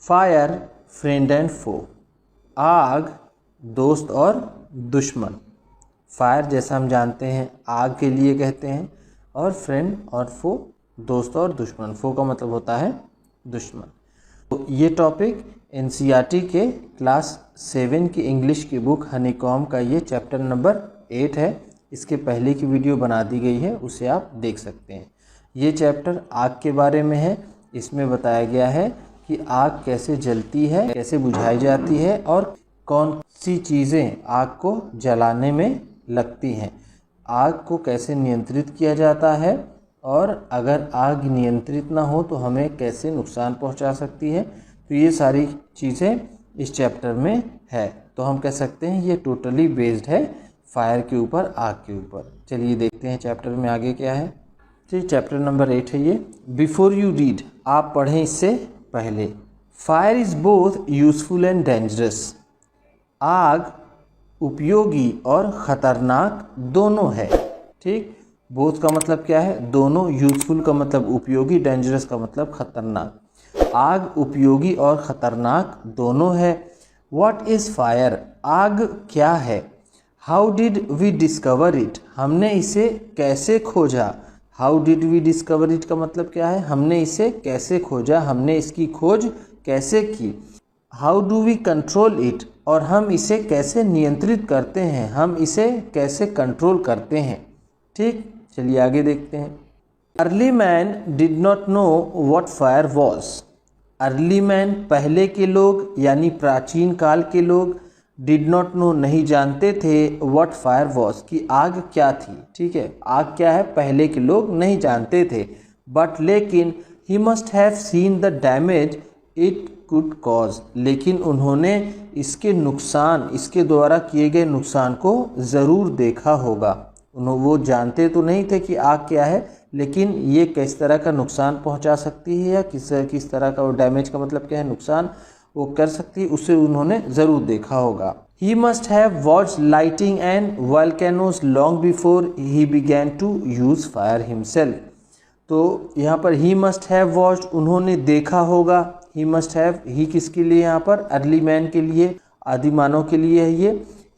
Fire friend and फो, आग दोस्त और दुश्मन। फायर जैसा हम जानते हैं आग के लिए कहते हैं, और फ्रेंड और फो दोस्त और दुश्मन। फो का मतलब होता है दुश्मन। तो ये टॉपिक एनसीईआरटी के क्लास 7 की इंग्लिश की बुक हनीकॉम का ये चैप्टर नंबर 8 है। इसके पहले की वीडियो बना दी गई है, उसे आप देख सकते हैं। ये चैप्टर आग के बारे में है। इसमें बताया गया है कि आग कैसे जलती है, कैसे बुझाई जाती है और कौन सी चीज़ें आग को जलाने में लगती हैं, आग को कैसे नियंत्रित किया जाता है, और अगर आग नियंत्रित ना हो तो हमें कैसे नुकसान पहुंचा सकती है। तो ये सारी चीज़ें इस चैप्टर में है। तो हम कह सकते हैं ये टोटली बेस्ड है फायर के ऊपर, आग के ऊपर। चलिए देखते हैं चैप्टर में आगे क्या है। तो चैप्टर नंबर 8 है ये। बिफोर यू रीड, आप पढ़ें इससे पहले। Fire is both useful and dangerous, आग उपयोगी और ख़तरनाक दोनों है। ठीक, बोथ का मतलब क्या है? दोनों। यूजफुल का मतलब उपयोगी, डेंजरस का मतलब खतरनाक। आग उपयोगी और ख़तरनाक दोनों है। What is fire? आग क्या है? How did we discover it? हमने इसे कैसे खोजा? How did we discover it का मतलब क्या है? हमने इसे कैसे खोजा, हमने इसकी खोज कैसे की। How do we control it? और हम इसे कैसे नियंत्रित करते हैं, हम इसे कैसे कंट्रोल करते हैं। ठीक, चलिए आगे देखते हैं। Early man did not know what fire was. Early man पहले के लोग यानी प्राचीन काल के लोग, डिड नॉट नो नहीं जानते थे, व्हाट फायर वॉज की आग क्या थी। ठीक है, आग क्या है पहले के लोग नहीं जानते थे। बट लेकिन ही must have seen the damage it could cause, लेकिन उन्होंने इसके नुकसान, इसके द्वारा किए गए नुकसान को ज़रूर देखा होगा। वो जानते तो नहीं थे कि आग क्या है, लेकिन ये किस तरह का नुकसान पहुंचा सकती है या किस तरह का, वो डैमेज का मतलब क्या है, नुकसान वो कर सकती है, उसे उन्होंने ज़रूर देखा होगा। He must have watched lighting and volcanoes long before he began to use fire himself. तो यहाँ पर ही मस्ट हैव वॉच्ड, उन्होंने देखा होगा। ही मस्ट हैव, ही किसके लिए? यहाँ पर अर्ली मैन के लिए, आदि मानव के लिए है ये।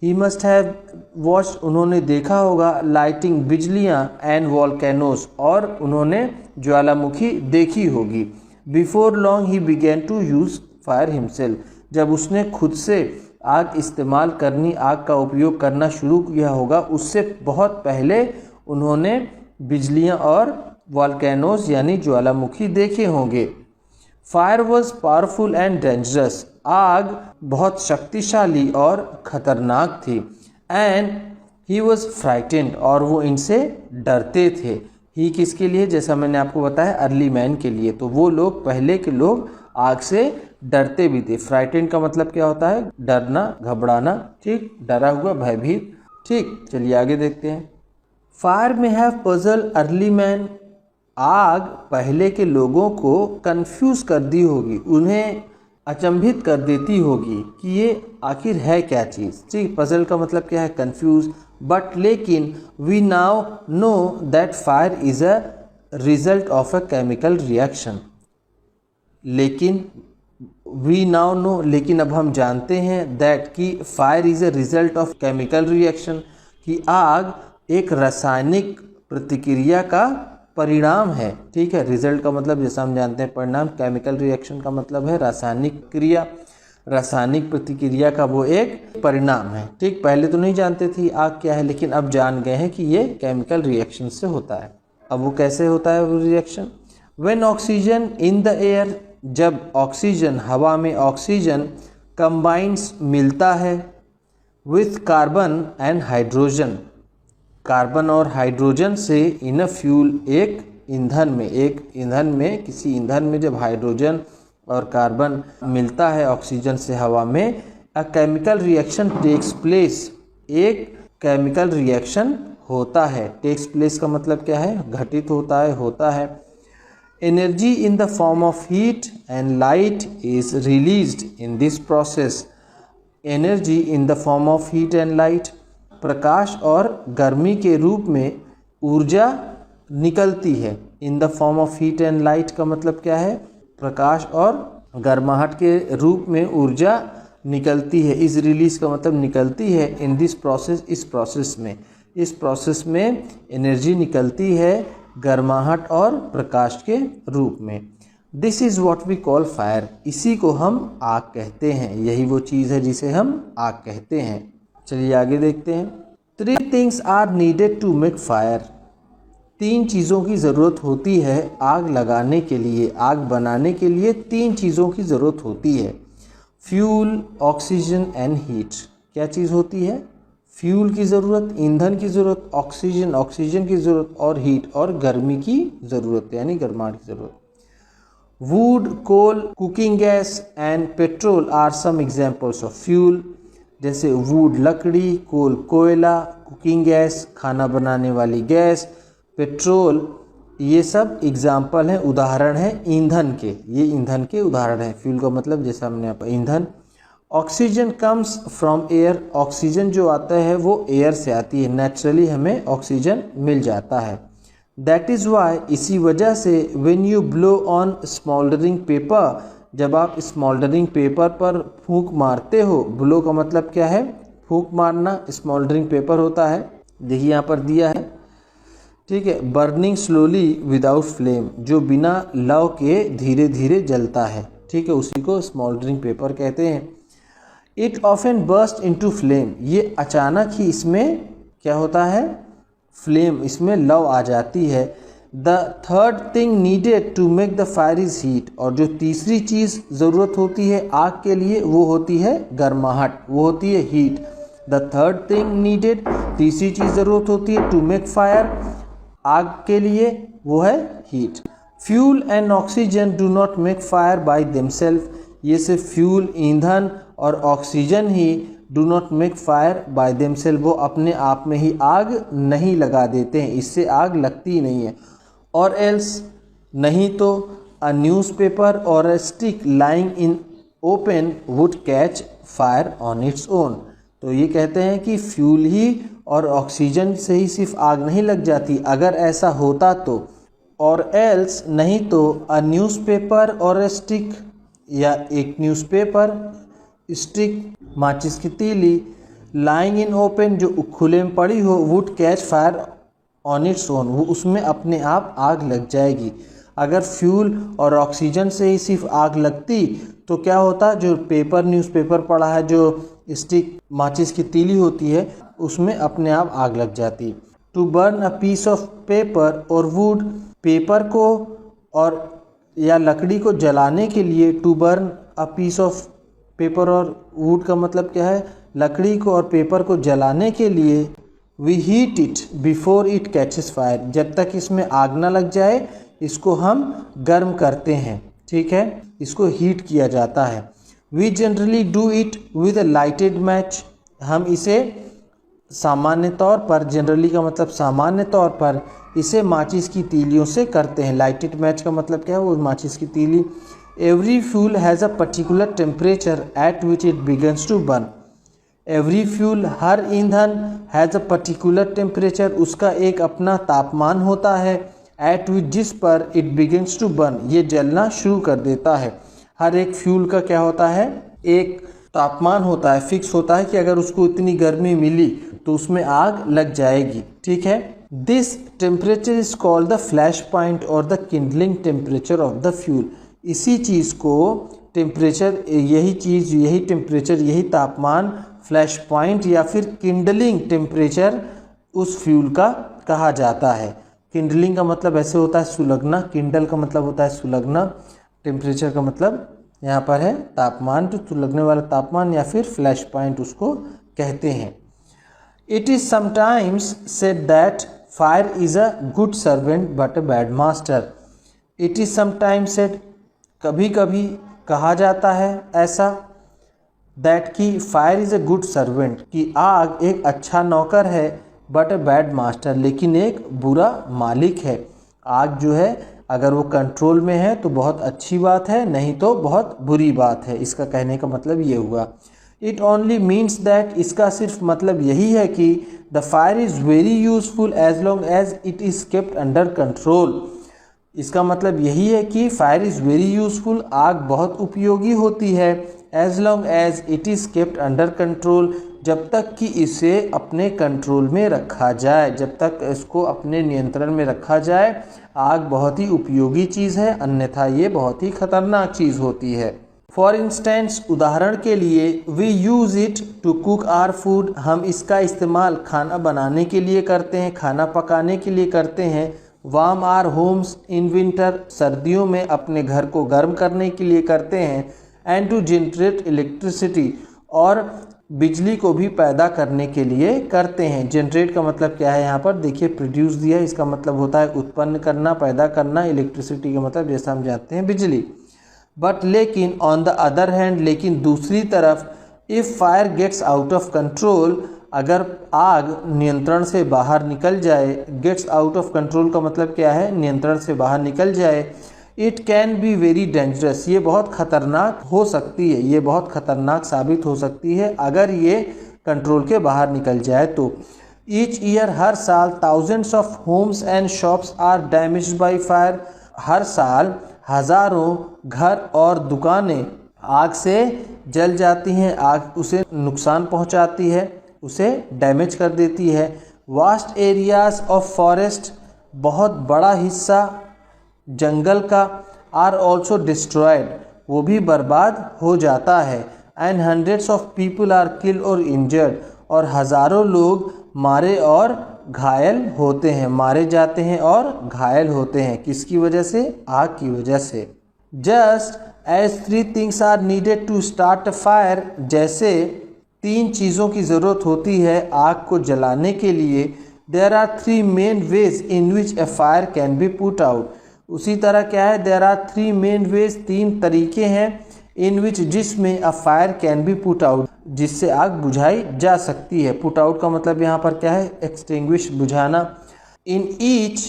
ही मस्ट हैव वॉच्ड, उन्होंने देखा होगा। लाइटिंग, बिजलियाँ, एंड वॉल्केनोस, और उन्होंने ज्वालामुखी देखी होगी। Before long he began to use fire himself, जब उसने खुद से आग इस्तेमाल करनी, आग का उपयोग करना शुरू किया होगा, उससे बहुत पहले उन्होंने बिजलियाँ और वॉल्केनोस यानी ज्वालामुखी देखे होंगे। Fire was powerful and dangerous, आग बहुत शक्तिशाली और ख़तरनाक थी। एंड ही वॉज फ्राइटेंड, और वो इनसे डरते थे। ही किसके लिए? जैसा मैंने आपको बताया अर्ली मैन के लिए। तो वो लोग, पहले के लोग आग से डरते भी थे। फ्राइटेंड का मतलब क्या होता है? डरना, घबराना। ठीक, डरा हुआ, भयभीत। ठीक, चलिए आगे देखते हैं। फायर में हैव पजल अर्ली मैन, आग पहले के लोगों को कंफ्यूज कर दी होगी, उन्हें अचंभित कर देती होगी कि ये आखिर है क्या चीज़। ठीक, पजल का मतलब क्या है? कंफ्यूज। बट लेकिन we now know that fire is a result of a chemical reaction. लेकिन वी नाउ नो, लेकिन अब हम जानते हैं दैट कि fire is a result of chemical reaction, कि आग एक रासायनिक प्रतिक्रिया का परिणाम है। ठीक है, रिजल्ट का मतलब जैसा हम जानते हैं परिणाम, केमिकल रिएक्शन का मतलब है रासायनिक क्रिया, रासायनिक प्रतिक्रिया का वो एक परिणाम है। ठीक, पहले तो नहीं जानते थे आग क्या है, लेकिन अब जान गए हैं कि ये केमिकल रिएक्शन से होता है। अब वो कैसे होता है वो reaction? When oxygen in the air, जब ऑक्सीजन, हवा में ऑक्सीजन कंबाइंस, मिलता है, with carbon and hydrogen, carbon और हाइड्रोजन से, इन अ फ्यूल, एक ईंधन में, किसी ईंधन में जब हाइड्रोजन और कार्बन मिलता है ऑक्सीजन से हवा में, a chemical reaction takes place, एक केमिकल रिएक्शन होता है। टेक्स प्लेस का मतलब क्या है? घटित होता है। Energy in the form of heat and light is released in this process. Energy in the form of heat and light, प्रकाश और गर्मी के रूप में ऊर्जा निकलती है। In the form of heat and light का मतलब क्या है? प्रकाश और गर्माहट के रूप में ऊर्जा निकलती है। इस रिलीज़ का मतलब निकलती है। इन दिस प्रोसेस, इस प्रोसेस में एनर्जी निकलती है गर्माहट और प्रकाश के रूप में। This is what we call fire. इसी को हम आग कहते हैं। यही वो चीज़ है जिसे हम आग कहते हैं। चलिए आगे देखते हैं। 3 things are needed to make fire. 3 चीज़ों की ज़रूरत होती है आग लगाने के लिए। आग बनाने के लिए 3 चीज़ों की ज़रूरत होती है। Fuel, oxygen and heat. क्या चीज़ होती है? फ्यूल की ज़रूरत, ईंधन की ज़रूरत, ऑक्सीजन की ज़रूरत और हीट और गर्मी की ज़रूरत यानी गर्माहट की ज़रूरत। Wood, coal, cooking gas and petrol are some examples of fuel. जैसे वुड लकड़ी, कोल कोयला, कुकिंग गैस खाना बनाने वाली गैस, पेट्रोल, ये सब एग्जाम्पल हैं, उदाहरण हैं ईंधन के। ये ईंधन के उदाहरण हैं। फ्यूल का मतलब जैसा हमने यहाँ पर ईंधन। Oxygen comes from air. Oxygen जो आता है वो एयर से आती है। नेचुरली हमें ऑक्सीजन मिल जाता है। दैट इज़ वाई, इसी वजह से when you blow on smouldering paper, जब आप स्मोल्डरिंग पेपर पर फूंक मारते हो। ब्लो का मतलब क्या है? फूंक मारना। स्मोल्डरिंग पेपर होता है, देखिए यहाँ पर दिया है, ठीक है। बर्निंग स्लोली विदाउट फ्लेम, जो बिना लौ के धीरे धीरे जलता है, ठीक है, उसी को स्मोल्डरिंग पेपर कहते हैं। It often burst into flame, ये अचानक ही इसमें क्या होता है? फ्लेम, इसमें लौ आ जाती है। The third thing needed to make the fire is heat, और जो तीसरी चीज़ ज़रूरत होती है आग के लिए वो होती है गर्माहट, वो होती है heat. The third thing needed, तीसरी चीज़ ज़रूरत होती है टू मेक फायर, आग के लिए, वो है heat. Fuel and oxygen do not make fire by themselves, ये सिर्फ फ्यूल, ईंधन और ऑक्सीजन ही do not make fire by themselves, वो अपने आप में ही आग नहीं लगा देते हैं, इससे आग लगती ही नहीं है। और एल्स, नहीं तो, अ न्यूज़पेपर और a stick lying in open would catch fire on its own. तो ये कहते हैं कि फ्यूल ही और ऑक्सीजन से ही सिर्फ आग नहीं लग जाती, अगर ऐसा होता तो। और एल्स, नहीं तो, अ न्यूज़पेपर और अ स्टिक, या एक न्यूज़पेपर, स्टिक माचिस की तीली, लाइंग इन ओपन, जो खुले में पड़ी हो, would catch fire on its own, वो उसमें अपने आप आग लग जाएगी। अगर फ्यूल और ऑक्सीजन से ही सिर्फ आग लगती तो क्या होता? जो पेपर, न्यूज़पेपर पड़ा है, जो स्टिक माचिस की तीली होती है, उसमें अपने आप आग लग जाती। To burn a piece of paper और वुड, पेपर को और या लकड़ी को जलाने के लिए, to burn a piece of paper और वुड का मतलब क्या है? लकड़ी को और पेपर को जलाने के लिए we heat it before it catches fire, जब तक इसमें आग ना लग जाए इसको हम गर्म करते हैं, ठीक है, इसको हीट किया जाता है। We generally do it with a lighted match, हम इसे सामान्य तौर पर, जनरली का मतलब सामान्य तौर पर, इसे माचिस की तीलियों से करते हैं। लाइटेड मैच का मतलब क्या है? वो माचिस की तीली। Every fuel has a particular temperature at which it begins to burn. Every fuel, हर ईंधन, हैज़ अ पर्टिकुलर टेम्परेचर, उसका एक अपना तापमान होता है, एट विच, जिस पर इट बिगिंस टू बर्न, ये जलना शुरू कर देता है। हर एक फ्यूल का क्या होता है? एक तापमान होता है, फिक्स होता है कि अगर उसको इतनी गर्मी मिली तो उसमें आग लग जाएगी, ठीक है। This temperature is called the flash point और the kindling temperature of the fuel. इसी चीज़ को टेम्परेचर, यही टेम्परेचर, यही तापमान फ्लैश पॉइंट या फिर किंडलिंग टेम्परेचर उस फ्यूल का कहा जाता है। किंडलिंग का मतलब ऐसे होता है सुलगना, किंडल का मतलब होता है सुलगना, टेम्परेचर का मतलब यहाँ पर है तापमान, तो सुलगने वाला तापमान या फिर फ्लैश पॉइंट उसको कहते हैं। It is sometimes said that fire is a good servant but a bad master. It is sometimes said, कभी कभी कहा जाता है ऐसा, दैट कि fire is a good servant, कि आग एक अच्छा नौकर है, बट अ बैड मास्टर, लेकिन एक बुरा मालिक है। आग जो है अगर वो कंट्रोल में है तो बहुत अच्छी बात है, नहीं तो बहुत बुरी बात है। इसका कहने का मतलब ये हुआ। इट ओनली मीन्स दैट, इसका सिर्फ मतलब यही है कि the fire is very useful as long as it is kept under control. इसका मतलब यही है कि फायर इज़ वेरी यूज़फुल, आग बहुत उपयोगी होती है, as long as it is kept under control, जब तक कि इसे अपने कंट्रोल में रखा जाए, जब तक इसको अपने नियंत्रण में रखा जाए आग बहुत ही उपयोगी चीज़ है, अन्यथा ये बहुत ही खतरनाक चीज़ होती है। फॉर इंस्टेंस, उदाहरण के लिए, we use it to cook our food, हम इसका इस्तेमाल खाना बनाने के लिए करते हैं, खाना पकाने के लिए करते हैं। Warm our homes in winter, सर्दियों में अपने घर को गर्म करने के लिए करते हैं। एंड टू जनरेट इलेक्ट्रिसिटी, और बिजली को भी पैदा करने के लिए करते हैं। जनरेट का मतलब क्या है, यहाँ पर देखिए प्रोड्यूस दिया है, इसका मतलब होता है उत्पन्न करना, पैदा करना। इलेक्ट्रिसिटी का मतलब जैसा हम जानते हैं बिजली। बट लेकिन ऑन द अदर हैंड, लेकिन दूसरी तरफ, if fire gets out of control, अगर आग नियंत्रण से बाहर निकल जाए, गेट्स आउट ऑफ कंट्रोल का मतलब क्या है, नियंत्रण से बाहर निकल जाए, it can be very dangerous, ये बहुत ख़तरनाक हो सकती है, ये बहुत ख़तरनाक साबित हो सकती है अगर ये कंट्रोल के बाहर निकल जाए तो। ईच ईयर, हर साल, thousands of homes and shops are damaged by fire, हर साल हज़ारों घर और दुकानें आग से जल जाती हैं, आग उसे नुकसान पहुंचाती है, उसे डैमेज कर देती है। वास्ट एरियाज ऑफ फॉरेस्ट, बहुत बड़ा हिस्सा जंगल का, आर ऑल्सो डिस्ट्रॉयड, वो भी बर्बाद हो जाता है। And hundreds of people are killed और इंजर्ड, और हज़ारों लोग मारे और घायल होते हैं, मारे जाते हैं और घायल होते हैं। किसकी वजह से, आग की वजह से। Just as 3 things are needed to start a fire, जैसे 3 चीज़ों की ज़रूरत होती है आग को जलाने के लिए। There are 3 main ways in which a fire can be put out, उसी तरह क्या है, देयर आर 3 मेन वेज, 3 तरीके हैं, इन विच, जिसमें a fire can be put out, जिससे आग बुझाई जा सकती है। पुट आउट का मतलब यहाँ पर क्या है, एक्सटिंग्विश, बुझाना। इन ईच,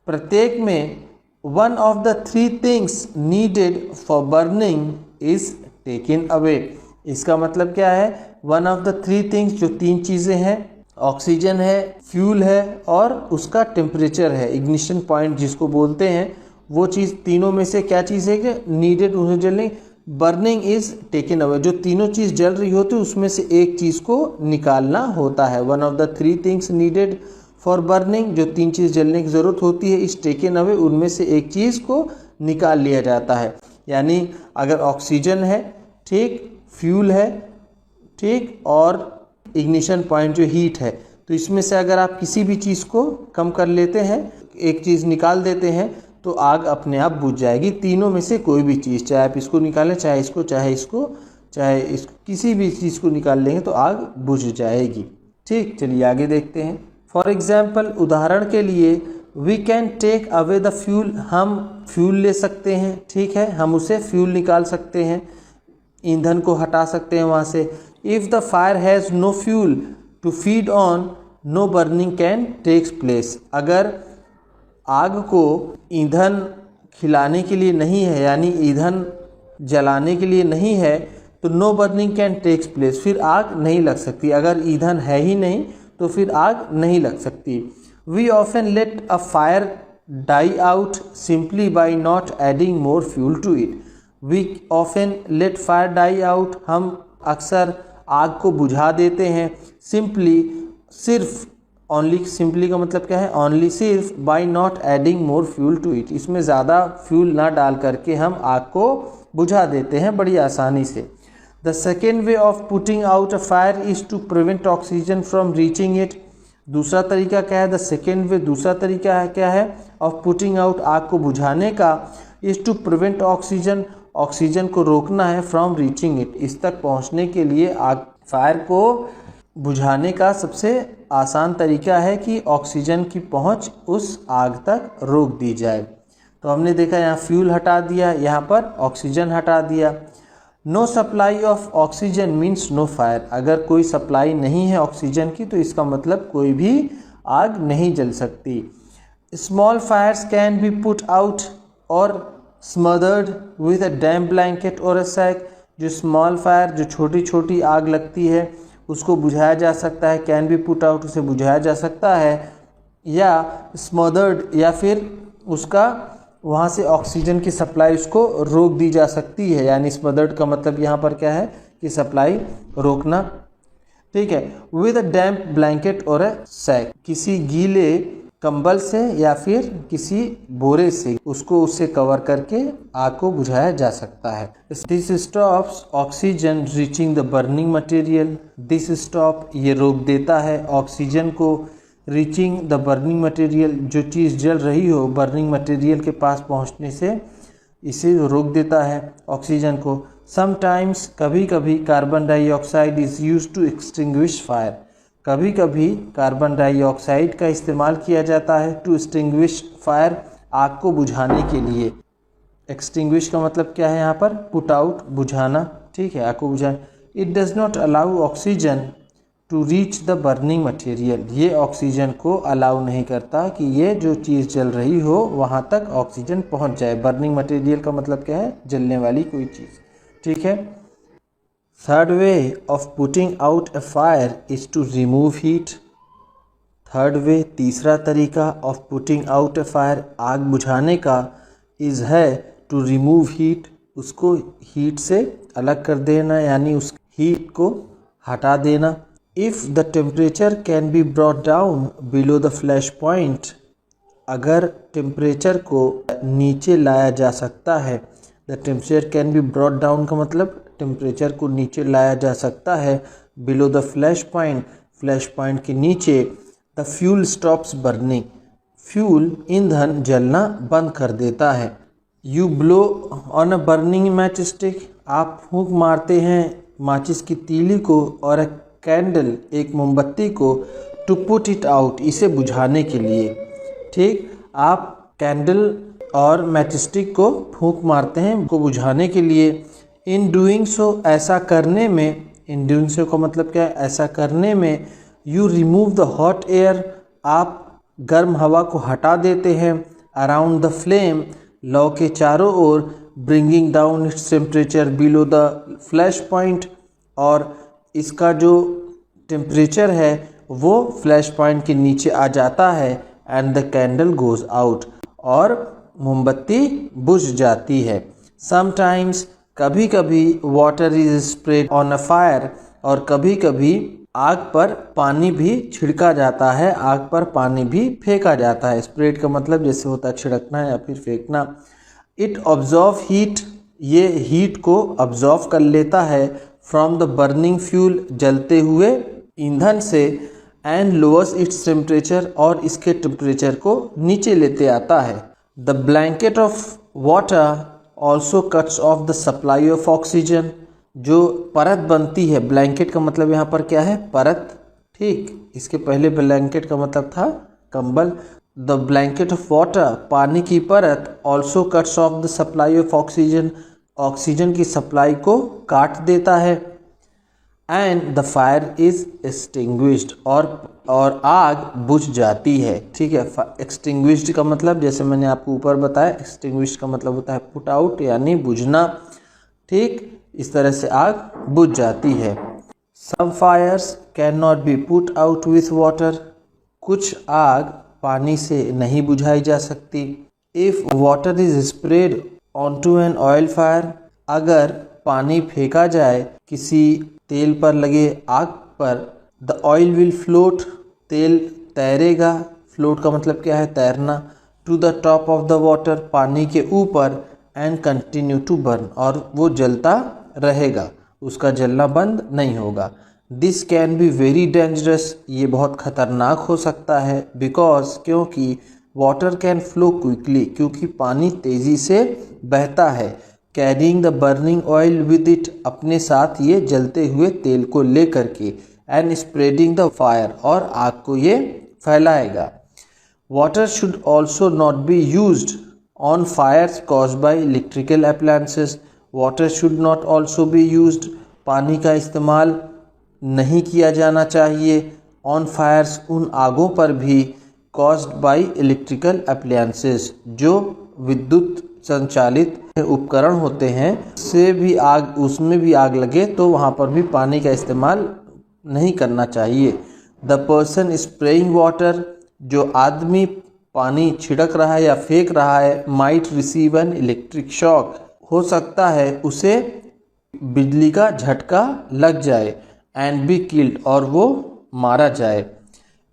प्रत्येक में, one of the 3 things needed for burning is taken away, इसका मतलब क्या है, वन ऑफ द 3 थिंग्स, जो 3 चीज़ें हैं, ऑक्सीजन है, फ्यूल है और उसका टेम्परेचर है, इग्निशन पॉइंट जिसको बोलते हैं, वो चीज़, तीनों में से क्या चीज़ है कि नीडेड उन्हें जलने, बर्निंग इज टेकन अवे, जो तीनों चीज़ जल रही होती है उसमें से एक चीज़ को निकालना होता है। One of the 3 things needed for burning, जो 3 चीज़ जलने की ज़रूरत होती है, इस टेकन अवे, उनमें से एक चीज़ को निकाल लिया जाता है। यानी अगर ऑक्सीजन है, ठीक, फ्यूल है, ठीक, और इग्निशन पॉइंट जो हीट है, तो इसमें से अगर आप किसी भी चीज़ को कम कर लेते हैं, एक चीज़ निकाल देते हैं, तो आग अपने आप बुझ जाएगी। तीनों में से कोई भी चीज़, चाहे आप इसको निकालें, चाहे इसको, चाहे इसको, चाहे इस किसी भी चीज़ को निकाल लेंगे तो आग बुझ जाएगी। ठीक, चलिए आगे देखते हैं। फॉर एग्जाम्पल, उदाहरण के लिए, we can take away the fuel, हम फ्यूल ले सकते हैं, ठीक है, हम उसे फ्यूल निकाल सकते हैं, ईंधन को हटा सकते हैं वहाँ से। If the fire has no fuel to feed on, no burning can takes place, अगर आग को ईंधन खिलाने के लिए नहीं है, यानी ईंधन जलाने के लिए नहीं है, तो no burning can takes place, फिर आग नहीं लग सकती। अगर ईंधन है ही नहीं तो फिर आग नहीं लग सकती। We often let a fire die out simply by not adding more fuel to it, we often let fire die out, हम अक्सर आग को बुझा देते हैं, सिंपली, सिर्फ, ओनली, सिंपली का मतलब क्या है, ओनली, सिर्फ, by not adding more fuel to it, इसमें ज़्यादा फ्यूल ना डाल करके हम आग को बुझा देते हैं बड़ी आसानी से। The second way of putting out a fire is to prevent oxygen from reaching it, दूसरा तरीका क्या है, द सेकेंड वे, दूसरा तरीका है क्या है, ऑफ पुटिंग आउट, आग को बुझाने का, is to prevent oxygen, oxygen को रोकना है, फ्रॉम रीचिंग इट, इस तक पहुंचने के लिए आग, फायर को बुझाने का सबसे आसान तरीका है कि ऑक्सीजन की पहुंच उस आग तक रोक दी जाए। तो हमने देखा यहाँ फ्यूल हटा दिया, यहाँ पर ऑक्सीजन हटा दिया। No supply of oxygen means no fire, अगर कोई सप्लाई नहीं है ऑक्सीजन की तो इसका मतलब कोई भी आग नहीं जल सकती। Small fires can be put out और smothered with a damp blanket और अ सैक, जो स्मॉल फायर, जो छोटी छोटी आग लगती है उसको बुझाया जा सकता है, कैन बी पुट आउट, उसे बुझाया जा सकता है, या स्मदर्ड, या फिर उसका वहाँ से ऑक्सीजन की सप्लाई उसको रोक दी जा सकती है, यानी स्मदर्ड का मतलब यहाँ पर क्या है कि सप्लाई रोकना। ठीक है, विद अ डैम्प ब्लैंकेट और अ सैक, किसी गीले कंबल से या फिर किसी बोरे से उसको उससे कवर करके आग को बुझाया जा सकता है। This stops oxygen reaching the burning material, this stop ये रोक देता है ऑक्सीजन को रीचिंग द बर्निंग मटेरियल, जो चीज़ जल रही हो बर्निंग मटेरियल के पास पहुंचने से इसे रोक देता है ऑक्सीजन को। समटाइम्स कभी कभी carbon dioxide is use to extinguish fire, कभी कभी कार्बन डाइऑक्साइड का इस्तेमाल किया जाता है टू एक्सटिंग्विश फायर, आग को बुझाने के लिए। एक्सटिंग्विश का मतलब क्या है यहाँ पर, पुट आउट, बुझाना। ठीक है, आग को बुझाना। It does not allow oxygen to reach the burning material, ये ऑक्सीजन को अलाउ नहीं करता कि ये जो चीज़ जल रही हो वहाँ तक ऑक्सीजन पहुँच जाए। बर्निंग मटेरियल का मतलब क्या है, जलने वाली कोई चीज़। ठीक है। Third way of putting out a fire is to remove heat, third way, तीसरा तरीका of putting out a fire, आग बुझाने का, इज़ है टू रिमूव हीट, उसको हीट से अलग कर देना, यानी उस हीट को हटा देना। If the temperature can be brought down below the flash point, अगर टेम्परेचर को नीचे लाया जा सकता है, the temperature can be brought down का मतलब टेम्परेचर को नीचे लाया जा सकता है, below the flash point, flash point के नीचे, the fuel stops burning, fuel ईंधन जलना बंद कर देता है। You blow on a burning match stick, आप फूंक मारते हैं माचिस की तीली को, और अ कैंडल, एक मोमबत्ती को, टू पुट इट आउट, इसे बुझाने के लिए। ठीक, आप कैंडल और मैचस्टिक को फूंक मारते हैं उनको बुझाने के लिए। इन डूइंग सो, ऐसा करने में, इन डूइंग सो का मतलब क्या है, ऐसा करने में, you remove the hot air, आप गर्म हवा को हटा देते हैं, अराउंड द फ्लेम, लौ के चारों ओर, bringing down its temperature below the flash point, और इसका जो टेम्परेचर है वो फ्लैश पॉइंट के नीचे आ जाता है, and the candle goes out, और मोमबत्ती बुझ जाती है। समटाइम्स, कभी कभी, water is spread on a fire, और कभी कभी आग पर पानी भी छिड़का जाता है, आग पर पानी भी फेंका जाता है। स्प्रेड का मतलब जैसे होता है छिड़कना या फिर फेंकना। इट ऑब्जॉर्व हीट, ये हीट को ऑब्जॉर्व कर लेता है, फ्रॉम द बर्निंग फ्यूल, जलते हुए ईंधन से, एंड लोअर्स इट्स टेम्परेचर, और इसके टेम्परेचर को नीचे लेते आता है। The blanket of water also cuts of the supply of oxygen, जो परत बनती है, ब्लैंकेट का मतलब यहाँ पर क्या है, परत। ठीक, इसके पहले ब्लैंकेट का मतलब था कंबल। द ब्लैंकेट ऑफ वाटर, पानी की परत, also cuts of the supply of oxygen, oxygen की सप्लाई को काट देता है। And the fire is extinguished, और आग बुझ जाती है। ठीक है, एक्सटिंग्विश्ड का मतलब जैसे मैंने आपको ऊपर बताया, एक्सटिंग्विश्ड का मतलब होता है पुट आउट, यानी बुझना। ठीक, इस तरह से आग बुझ जाती है। Some fires can not be put out with water, कुछ आग पानी से नहीं बुझाई जा सकती। If water is spread onto an oil fire, अगर पानी फेंका जाए किसी तेल पर लगे आग पर, द ऑयल विल फ्लोट, तेल तैरेगा, फ्लोट का मतलब क्या है, तैरना, to the top of the water, पानी के ऊपर, एंड कंटिन्यू टू बर्न, और वो जलता रहेगा, उसका जलना बंद नहीं होगा। This can be very dangerous, ये बहुत खतरनाक हो सकता है, बिकॉज, क्योंकि, वाटर कैन फ्लो क्विकली, क्योंकि पानी तेज़ी से बहता है, carrying the burning oil with it, अपने साथ ये जलते हुए तेल को ले करके, एंड स्प्रेडिंग द फायर, और आग को ये फैलाएगा। Water should also not be used on fires caused by electrical appliances, water should not also be used, पानी का इस्तेमाल नहीं किया जाना चाहिए, ऑन फायर्स, उन आगों पर भी, कॉज्ड बाय इलेक्ट्रिकल अप्लायंसेस, जो विद्युत संचालित उपकरण होते हैं, से भी आग, उसमें भी आग लगे तो वहाँ पर भी पानी का इस्तेमाल नहीं करना चाहिए। द पर्सन स्प्रेइंग वाटर, जो आदमी पानी छिड़क रहा है या फेंक रहा है, might receive an electric shock, हो सकता है उसे बिजली का झटका लग जाए, एंड बी किल्ड, और वो मारा जाए।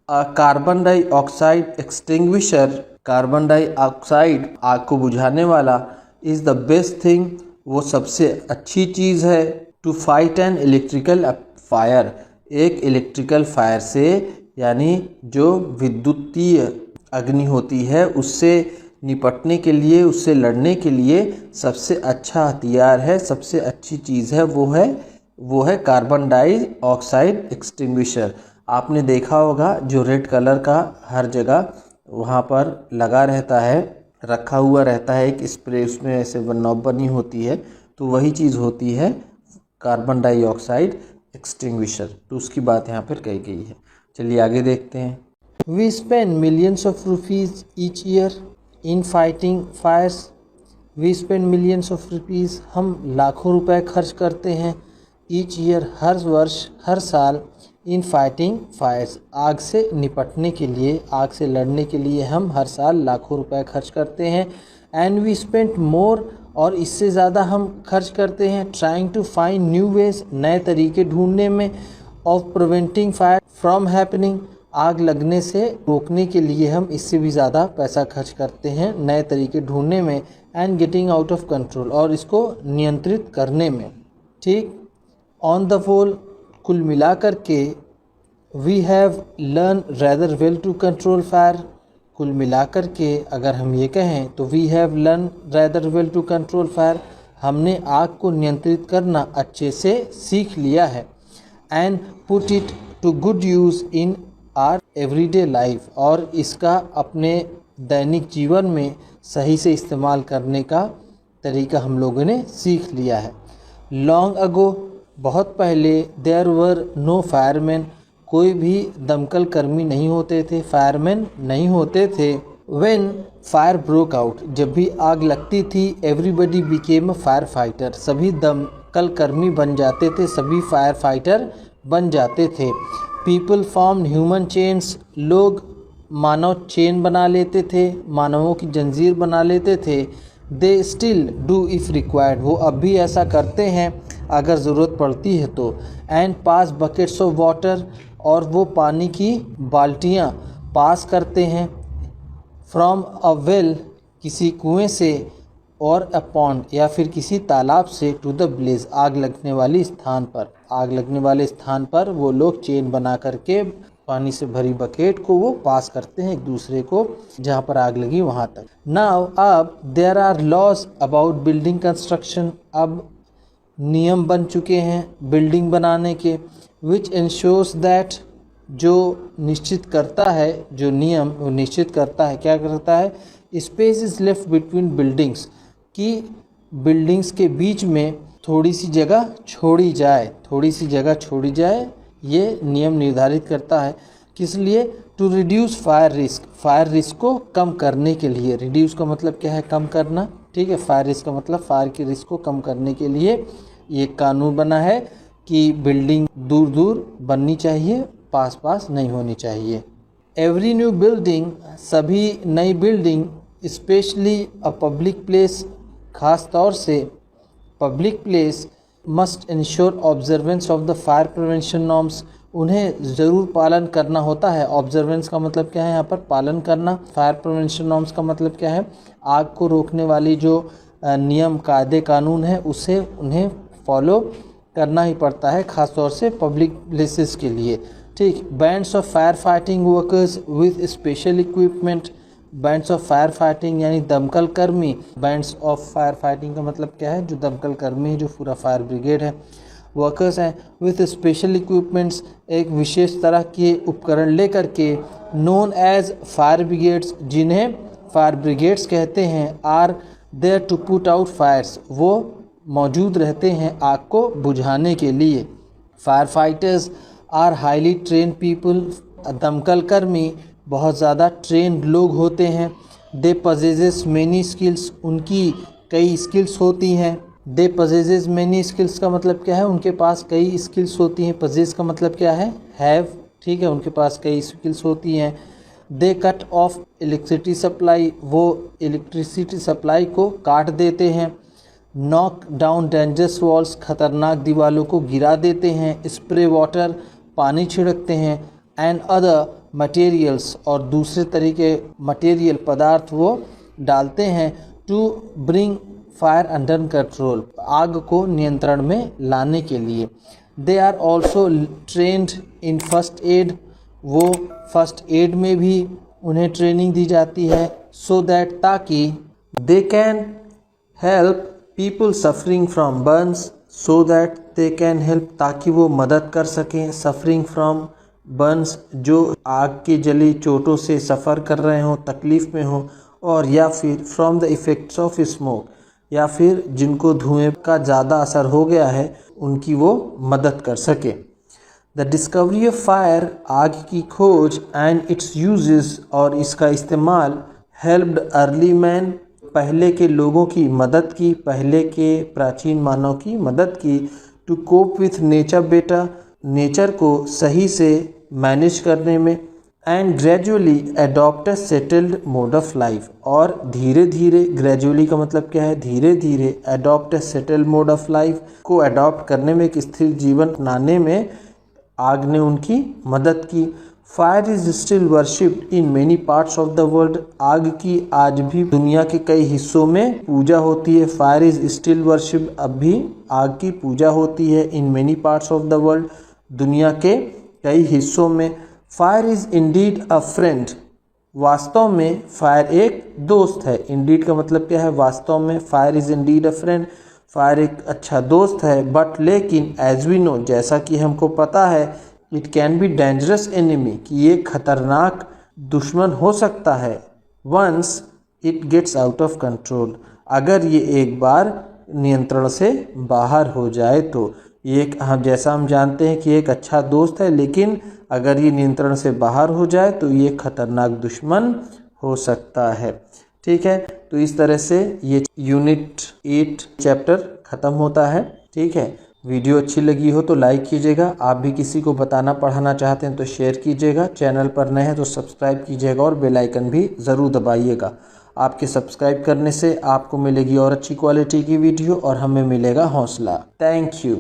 Carbon dioxide extinguisher, carbon dioxide आग को बुझाने वाला, इज़ द बेस्ट थिंग, वो सबसे अच्छी चीज़ है, to fight an electrical fire, एक इलेक्ट्रिकल फायर से, यानी जो विद्युतीय अग्नि होती है उससे निपटने के लिए, उससे लड़ने के लिए सबसे अच्छा हथियार है, सबसे अच्छी चीज़ है, वो है कार्बन डाइऑक्साइड एक्सटिंग्विशर। आपने देखा होगा जो रेड कलर का हर जगह वहाँ पर लगा रहता है, रखा हुआ रहता है एक स्प्रे, उसमें ऐसे नॉब बनी होती है, तो वही चीज़ होती है कार्बन डाइऑक्साइड एक्सटिंग्विशर। तो उसकी बात यहाँ पर कही गई है। चलिए आगे देखते हैं। We spend millions of rupees each year in fighting fires. We spend millions of rupees, हम लाखों रुपए खर्च करते हैं, ईच ईयर, हर वर्ष, हर साल, इन फाइटिंग फायर्स, आग से निपटने के लिए, आग से लड़ने के लिए हम हर साल लाखों रुपए खर्च करते हैं। एंड वी स्पेंड मोर, और इससे ज़्यादा हम खर्च करते हैं, trying to find new ways, नए तरीके ढूंढने में, of preventing fire from happening, आग लगने से रोकने के लिए हम इससे भी ज़्यादा पैसा खर्च करते हैं नए तरीके ढूंढने में, and getting out of control, और इसको नियंत्रित करने में। ठीक, ऑन द होल, कुल मिलाकर के, we have learn rather well to control fire, कुल मिलाकर के अगर हम ये कहें तो we have learn rather well to control fire, हमने आग को नियंत्रित करना अच्छे से सीख लिया है, and put it to good use in our everyday life, और इसका अपने दैनिक जीवन में सही से इस्तेमाल करने का तरीका हम लोगों ने सीख लिया है। लॉन्ग अगो, बहुत पहले, देयर वर नो फायरमैन, कोई भी दमकल कर्मी नहीं होते थे, फायरमैन नहीं होते थे। व्हेन फायर ब्रोक आउट, जब भी आग लगती थी, everybody became a fire fighter, सभी दमकल कर्मी बन जाते थे, सभी फायर फाइटर बन जाते थे। पीपल फॉर्म ह्यूमन चेन्स, लोग मानव चेन बना लेते थे, मानवों की जंजीर बना लेते थे। They still do if required, वो अब भी ऐसा करते हैं अगर ज़रूरत पड़ती है तो। And pass buckets of water, और वो पानी की बाल्टियाँ पास करते हैं। फ्रॉम अ वेल, किसी कुएं से, और अ पॉन्ड, या फिर किसी तालाब से, टू द ब्लेज, आग लगने वाली स्थान पर, आग लगने वाले स्थान पर वो लोग चेन बना करके पानी से भरी बकेट को वो पास करते हैं एक दूसरे को, जहाँ पर आग लगी वहाँ तक। नाउ, अब, there are laws about building construction, अब नियम बन चुके हैं बिल्डिंग बनाने के, विच इंश्योर्स दैट, जो निश्चित करता है, जो नियम वो निश्चित करता है, क्या करता है, space is left between buildings, कि बिल्डिंग्स के बीच में थोड़ी सी जगह छोड़ी जाए, थोड़ी सी जगह छोड़ी जाए, ये नियम निर्धारित करता है। किस लिए, to reduce fire risk, fire risk को कम करने के लिए। रिड्यूस का मतलब क्या है, कम करना, ठीक है, फायर रिस्क का मतलब फायर की रिस्क को कम करने के लिए ये कानून बना है कि बिल्डिंग दूर दूर बननी चाहिए, पास पास नहीं होनी चाहिए। एवरी न्यू बिल्डिंग, सभी नई building, specially a public place, खास तौर से public place, must ensure observance of the fire prevention norms, उन्हें ज़रूर पालन करना होता है। ऑब्जर्वेंस का मतलब क्या है यहाँ पर, पालन करना। फायर प्रिवेंशन नॉर्म्स का मतलब क्या है, आग को रोकने वाली जो नियम कायदे कानून है उसे उन्हें फॉलो करना ही पड़ता है, ख़ास तौर से पब्लिक प्लेसेस के लिए। ठीक, bands of fire fighting workers with special equipment, bands of fire fighting यानी दमकल कर्मी, बैंड्स ऑफ फायर फाइटिंग का मतलब क्या है, जो दमकल कर्मी है, जो पूरा फायर ब्रिगेड है, वर्कर्स हैं, विथ स्पेशल इक्विपमेंट्स, एक विशेष तरह के उपकरण लेकर के, नोन एज फायर ब्रिगेड्स, जिन्हें फायर ब्रिगेड्स कहते हैं, are there to put out fires, वो मौजूद रहते हैं आग को बुझाने के लिए। Fire fighters are highly train people, दमकल कर्मी बहुत ज़्यादा ट्रेंड लोग होते हैं। दे पजेजेस मैनी स्किल्स, उनकी कई स्किल्स होती हैं। दे पजेजेस मैनी स्किल्स का मतलब क्या है, उनके पास कई स्किल्स होती हैं। पजेज का मतलब क्या है, हैव, ठीक है, उनके पास कई स्किल्स होती हैं। दे कट ऑफ इलेक्ट्रिसिटी सप्लाई, वो इलेक्ट्रिसिटी सप्लाई को काट देते हैं। नॉक डाउन डेंजरस वॉल्स, खतरनाक दीवारों को गिरा देते हैं। स्प्रे वाटर, पानी छिड़कते हैं। एंड अदर मटेरियल्स, और दूसरे तरीके मटेरियल पदार्थ वो डालते हैं to bring fire under control, आग को नियंत्रण में लाने के लिए। They are also trained in first aid, वो फर्स्ट एड में भी उन्हें ट्रेनिंग दी जाती है। सो दैट, ताकि they can help people suffering from Burns, so that they can help, ताकि वो मदद कर सकें सफरिंग फ्रॉम बर्न्स, जो आग के जली चोटों से सफ़र कर रहे हों, तकलीफ़ में हों, और या फिर from the effects of smoke, या फिर जिनको धुएं का ज़्यादा असर हो गया है उनकी वो मदद कर सके। द डिस्कवरी ऑफ फायर, आग की खोज, एंड इट्स यूजेस, और इसका इस्तेमाल, हेल्प्ड अर्ली मैन, पहले के लोगों की मदद की, पहले के प्राचीन मानव की मदद की, to cope with nature better, nature को सही से मैनेज करने में, and gradually adopt a settled mode of life, और धीरे धीरे, ग्रेजुअली का मतलब क्या है, धीरे धीरे, adopt a settled mode of life को अडॉप्ट करने में, एक स्थिर जीवन अपनाने में आग ने उनकी मदद की। Fire is still worshipped in many parts of the world, आग की आज भी दुनिया के कई हिस्सों में पूजा होती है। फायर इज स्टिल वर्शिप्ड, अब भी आग की पूजा होती है। In many parts of the world, दुनिया के कई हिस्सों में। Fire is indeed a friend, वास्तव में फायर एक दोस्त है। इंडीड का मतलब क्या है, वास्तव में। Fire is indeed a friend, fire एक अच्छा दोस्त है। बट लेकिन, एज वी नो, जैसा कि हमको पता है, it can be dangerous enemy, कि ये खतरनाक दुश्मन हो सकता है। Once it gets out of control, अगर ये एक बार नियंत्रण से बाहर हो जाए तो। ये हम जैसा हम जानते हैं कि एक अच्छा दोस्त है, लेकिन अगर ये नियंत्रण से बाहर हो जाए तो ये खतरनाक दुश्मन हो सकता है। ठीक है, तो इस तरह से ये यूनिट 8 चैप्टर ख़त्म होता है। ठीक है, वीडियो अच्छी लगी हो तो लाइक कीजिएगा। आप भी किसी को बताना पढ़ाना चाहते हैं तो शेयर कीजिएगा। चैनल पर नए हैं तो सब्सक्राइब कीजिएगा और बेल आइकन भी ज़रूर दबाइएगा। आपके सब्सक्राइब करने से आपको मिलेगी और अच्छी क्वालिटी की वीडियो, और हमें मिलेगा हौसला। Thank you.